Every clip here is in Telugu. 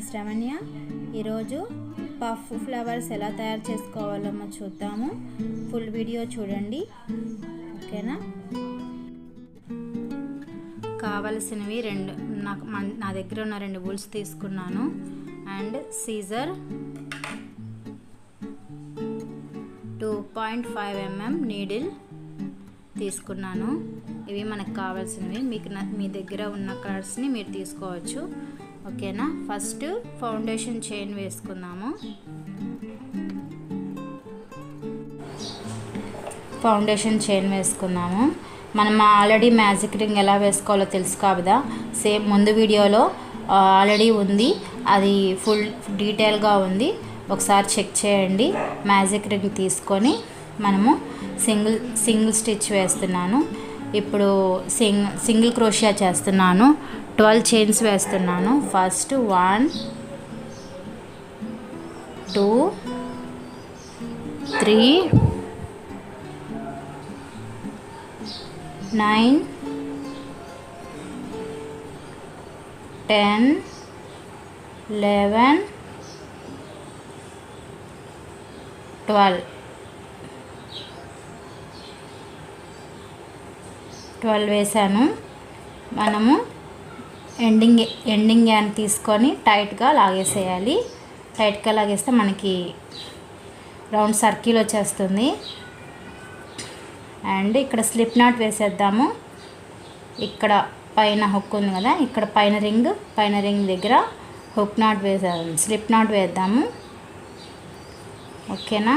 శ్రవణ్య. ఈరోజు పఫ్ ఫ్లవర్స్ ఎలా తయారు చేసుకోవాలో చూద్దాము. ఫుల్ వీడియో చూడండి, ఓకేనా? కావలసినవి నా దగ్గర ఉన్న 2 బుల్స్ తీసుకున్నాను అండ్ సీజర్, 2.5 mm నీడిల్ తీసుకున్నాను. ఇవి మనకు కావాల్సినవి. మీ దగ్గర ఉన్న కలర్స్ని మీరు తీసుకోవచ్చు, ఓకేనా? ఫస్ట్ ఫౌండేషన్ చైన్ వేసుకుందాము. మనం ఆల్రెడీ మ్యాజిక్ రింగ్ ఎలా వేసుకోవాలో తెలుసు కదా, సేమ్ ముందు వీడియోలో ఆల్రెడీ ఉంది, అది ఫుల్ డీటెయిల్గా ఉంది, ఒకసారి చెక్ చేయండి. మ్యాజిక్ రింగ్ తీసుకొని మనము సింగిల్ స్టిచ్ వేస్తున్నాను. ఇప్పుడు సింగిల్ క్రోషియా చేస్తున్నాను. 12 చైన్స్ వేస్తున్నాను. ఫస్ట్ 1 2 3 9 10 11 12 వేసాను. మనము ఎండింగ్ యాన్ తీసుకొని టైట్గా లాగేసేయాలి. టైట్గా లాగేస్తే మనకి రౌండ్ సర్కిల్ వచ్చేస్తుంది. అండ్ ఇక్కడ స్లిప్ నాట్ వేసేద్దాము. ఇక్కడ పైన హుక్ ఉంది కదా, ఇక్కడ పైన రింగ్ దగ్గర హుక్ నాట్ వేసేద్దాము, స్లిప్ నాట్ వేద్దాము, ఓకేనా?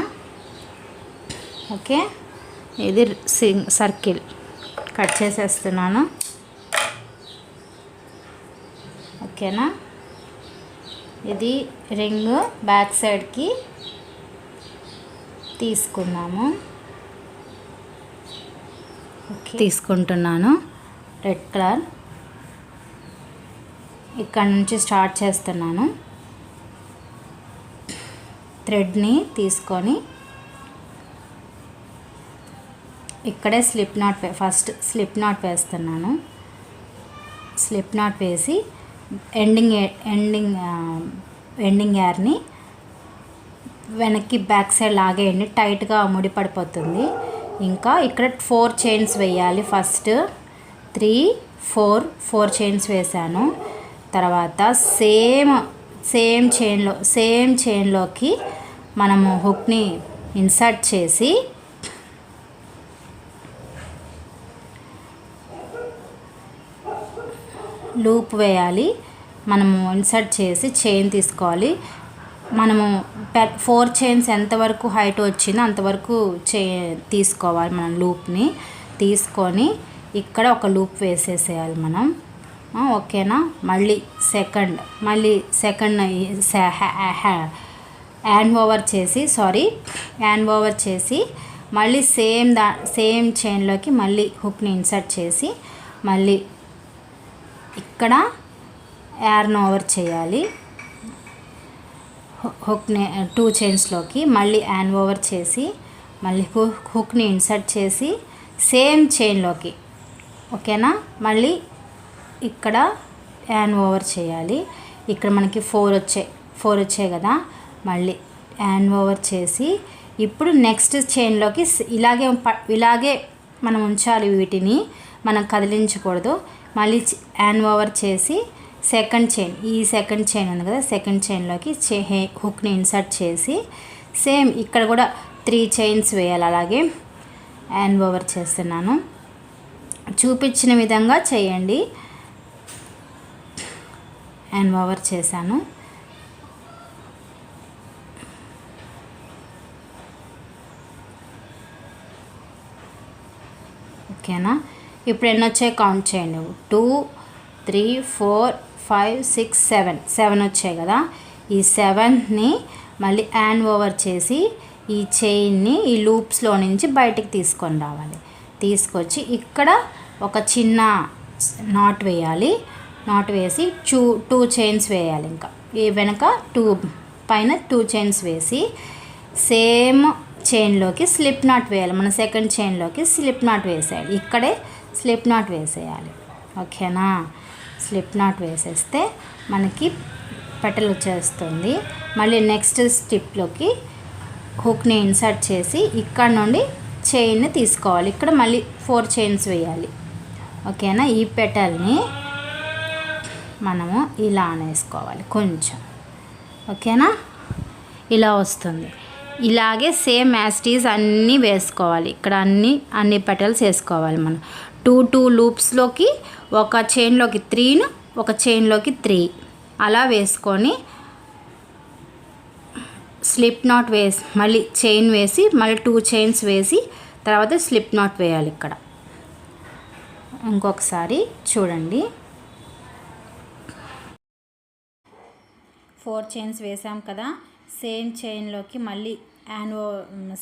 ఓకే, ఇది సర్కిల్ కట్ చేసేస్తున్నాను, ఓకేనా? ఇది రింగ్ బ్యాక్ సైడ్కి తీసుకున్నాము. తీసుకుంటున్నాను రెడ్ కలర్. ఇక్కడ నుంచి స్టార్ట్ చేస్తున్నాను. థ్రెడ్ని తీసుకొని ఇక్కడే ఫస్ట్ స్లిప్ నాట్ వేస్తున్నాను. స్లిప్ నాట్ వేసి ఎండింగ్ యార్ని వెనక్కి బ్యాక్ సైడ్ లాగేయండి, టైట్గా ముడిపడిపోతుంది. ఇంకా ఇక్కడ 4 చైన్స్ వేయాలి. ఫస్ట్ 3 4 చైన్స్ వేసాను. తర్వాత సేమ్ చైన్లోకి మనము హుక్ని ఇన్సర్ట్ చేసి లూప్ వేయాలి. మనము ఇన్సర్ట్ చేసి చైన్ తీసుకోవాలి. మనము 4 చైన్స్ ఎంతవరకు హైట్ వచ్చిందో అంతవరకు తీసుకోవాలి. మనం లూప్ని తీసుకొని ఇక్కడ ఒక లూప్ వేసేసేయాలి మనం, ఓకేనా? మళ్ళీ సెకండ్ హ్యాండ్ ఓవర్ చేసి మళ్ళీ సేమ్ చైన్లోకి మళ్ళీ హుక్ని ఇన్సర్ట్ చేసి మళ్ళీ ఇక్కడ యార్న్ ఓవర్ చేయాలి. హుక్ని 2 చైన్స్లోకి మళ్ళీ హ్యాండ్ ఓవర్ చేసి మళ్ళీ హుక్ని ఇన్సర్ట్ చేసి సేమ్ చైన్లోకి, ఓకేనా? మళ్ళీ ఇక్కడ హ్యాండ్ ఓవర్ చేయాలి. ఇక్కడ మనకి 4 వచ్చాయి కదా, మళ్ళీ హ్యాండ్ ఓవర్ చేసి ఇప్పుడు నెక్స్ట్ చైన్లోకి ఇలాగే మనం ఉంచాలి. వీటిని మనం కదిలించకూడదు. మళ్ళీ హ్యాండ్ ఓవర్ చేసి సెకండ్ చైన్ ఉంది కదా, సెకండ్ చైన్లోకి హుక్ని ఇన్సర్ట్ చేసి సేమ్ ఇక్కడ కూడా 3 చైన్స్ వేయాలి. అలాగే హ్యాండ్ ఓవర్ చేస్తున్నాను. చూపించిన విధంగా చేయండి. హ్యాండ్ ఓవర్ చేశాను. ఓకేనా? ఇప్పుడు ఎన్ని వచ్చాయి కౌంట్ చేయండి. 2 3 4 5 6 7 వచ్చాయి కదా. ఈ 7ని మళ్ళీ హ్యాండ్ ఓవర్ చేసి ఈ చైన్ని ఈ లూప్స్లో నుంచి బయటికి తీసుకొని రావాలి. తీసుకొచ్చి ఇక్కడ ఒక చిన్న నాట్ వేయాలి. నాట్ వేసి 2 చైన్స్ వేయాలి. ఇంకా ఈ వెనక పైన 2 చైన్స్ వేసి సేమ్ చైన్లోకి స్లిప్ నాట్ వేయాలి. మన సెకండ్ చైన్లోకి స్లిప్ నాట్ వేసేయాలి. ఇక్కడే స్లిప్ నాట్ వేసేయాలి, ఓకేనా? స్లిప్ నాట్ వేసేస్తే మనకి పెటల్ వచ్చేస్తుంది. మళ్ళీ నెక్స్ట్ స్టిప్లోకి హుక్ని ఇన్సర్ట్ చేసి ఇక్కడ నుండి చైన్ని తీసుకోవాలి. ఇక్కడ మళ్ళీ 4 చైన్స్ వేయాలి. ఓకేనా. ఈ పెటల్ని మనము ఇలా అనేసుకోవాలి కొంచెం. ఓకేనా, ఇలా వస్తుంది. ఇలాగే సేమ్ యాస్టీస్ అన్నీ వేసుకోవాలి. ఇక్కడ అన్ని పెటల్స్ వేసుకోవాలి. మనం 2 లూప్స్లోకి ఒక చైన్లోకి 3ను ఒక చైన్లోకి 3 అలా వేసుకొని స్లిప్ నాట్ వేసి మళ్ళీ చైన్ వేసి మళ్ళీ 2 చైన్స్ వేసి తర్వాత స్లిప్ నాట్ వేయాలి. ఇక్కడ ఇంకొకసారి చూడండి. 4 చైన్స్ వేసాం కదా. సేమ్ చైన్లోకి మళ్ళీ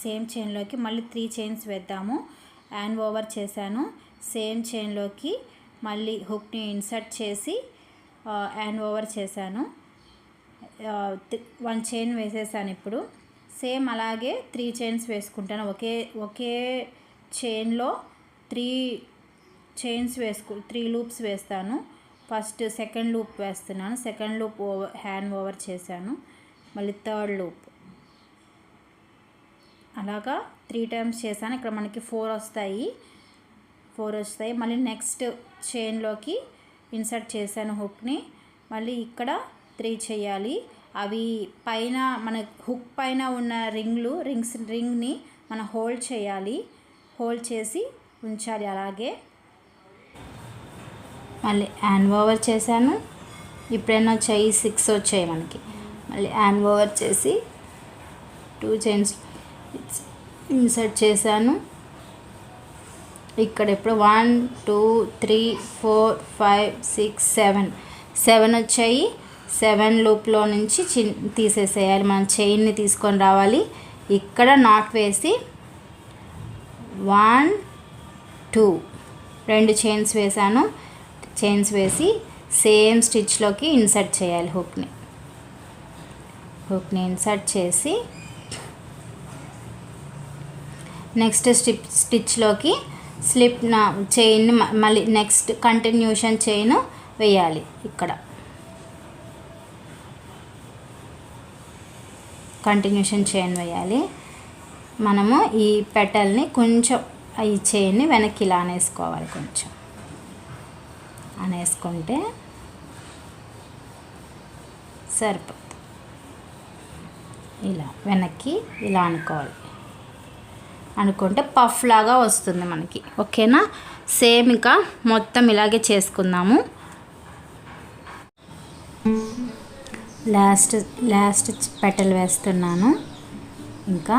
సేమ్ చైన్లోకి మళ్ళీ 3 చైన్స్ వేద్దాము. హ్యాండ్ ఓవర్ చేశాను. సేమ్ చైన్లోకి మళ్ళీ హుక్ని ఇన్సర్ట్ చేసి హ్యాండ్ ఓవర్ చేశాను. 1 చైన్ వేసేసాను. ఇప్పుడు సేమ్ అలాగే 3 చైన్స్ వేసుకుంటాను. ఒకే చైన్లో 3 చైన్స్ 3 లూప్స్ వేస్తాను. ఫస్ట్ సెకండ్ లూప్ వేస్తున్నాను. సెకండ్ లూప్ హ్యాండ్ ఓవర్ చేశాను. మళ్ళీ థర్డ్ లూప్ అలాగా 3 టైమ్స్ చేశాను. ఇక్కడ మనకి 4 వస్తాయి. మళ్ళీ నెక్స్ట్ చైన్లోకి ఇన్సర్ట్ చేశాను హుక్ని. మళ్ళీ ఇక్కడ 3 చేయాలి. అవి పైన మన హుక్ పైన ఉన్న రింగ్ని మనం హోల్డ్ చేయాలి. హోల్డ్ చేసి ఉంచాలి అలాగే. మళ్ళీ హ్యాండ్ ఓవర్ చేశాను. ఇప్పుడైనా వచ్చాయి 6 వచ్చాయి మనకి. మళ్ళీ హ్యాండ్ ఓవర్ చేసి 2 చైన్స్ ఇన్సర్ట్ చేశాను. ఇక్కడ ఇప్పుడు 1 2 3 4 5 6 7 వచ్చాయి. 7 లూప్లో నుంచి తీసేసేయాలి. మనం చైన్ని తీసుకొని రావాలి. ఇక్కడ నాట్ వేసి 1 2 2 చైన్స్ వేసాను. చైన్స్ వేసి సేమ్ స్టిచ్లోకి ఇన్సర్ట్ చేయాలి. హుక్ని ఇన్సర్ట్ చేసి నెక్స్ట్ స్టిచ్లోకి చైన్ మళ్ళీ నెక్స్ట్ కంటిన్యూషన్ చైన్ వేయాలి. ఇక్కడ కంటిన్యూషన్ చైన్ వేయాలి. మనము ఈ పెటల్ని కొంచెం ఈ చైన్ని వెనక్కి ఇలా అనేసుకోవాలి. కొంచెం అనేసుకుంటే సరిపోతుంది. ఇలా వెనక్కి ఇలా అనుకుంటే పఫ్ లాగా వస్తుంది మనకి. ఓకేనా. సేమ్ ఇంకా మొత్తం ఇలాగే చేసుకుందాము. లాస్ట్ పెటల్ వేస్తున్నాను. ఇంకా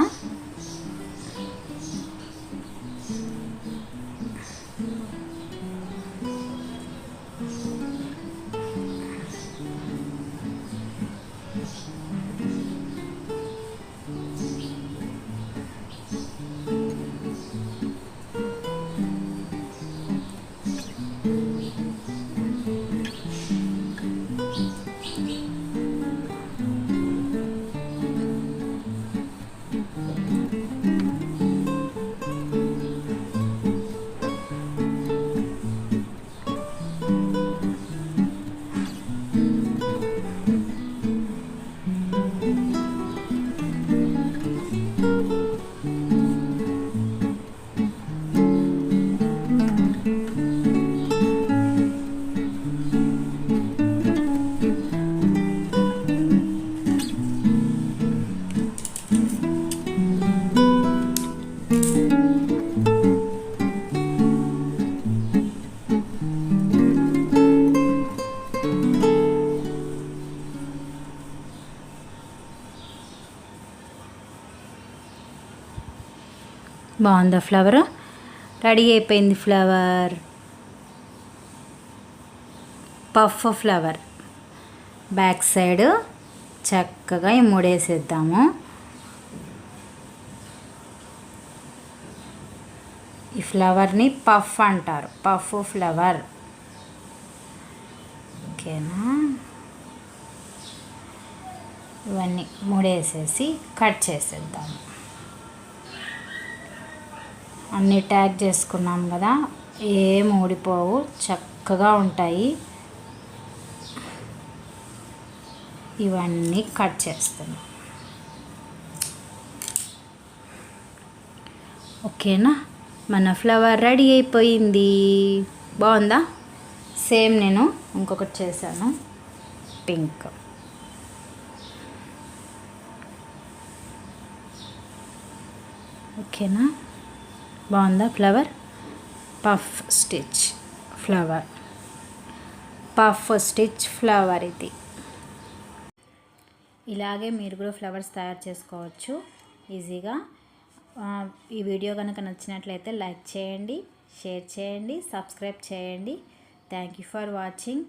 బాగుందా ఫ్లవర్? రెడీ అయిపోయింది flower. Puff flower. Back side చక్కగా ఈ ముడేసేద్దాము. ఈ ఫ్లవర్ని పఫ్ అంటారు. Puff flower. ఓకేనా. ఇవన్నీ ముడేసేసి కట్ చేసేద్దాము. అన్నీ ట్యాగ్ చేసుకున్నాం కదా, ఏం ఊడిపోవు, చక్కగా ఉంటాయి. ఇవన్నీ కట్ చేస్తాను. ఓకేనా, మన ఫ్లవర్ రెడీ అయిపోయింది. బాగుందా? సేమ్ నేను ఇంకొకటి చేశాను, పింక్. ఓకేనా, బాగుందా flower? Puff stitch flower, puff stitch flower ఇది. ఇలాగే మీరు కూడా ఫ్లవర్స్ తయారు చేసుకోవచ్చు ఈజీగా. ఈ వీడియో కనుక నచ్చినట్లయితే లైక్ చేయండి, షేర్ చేయండి, సబ్స్క్రైబ్ చేయండి. Thank you for watching.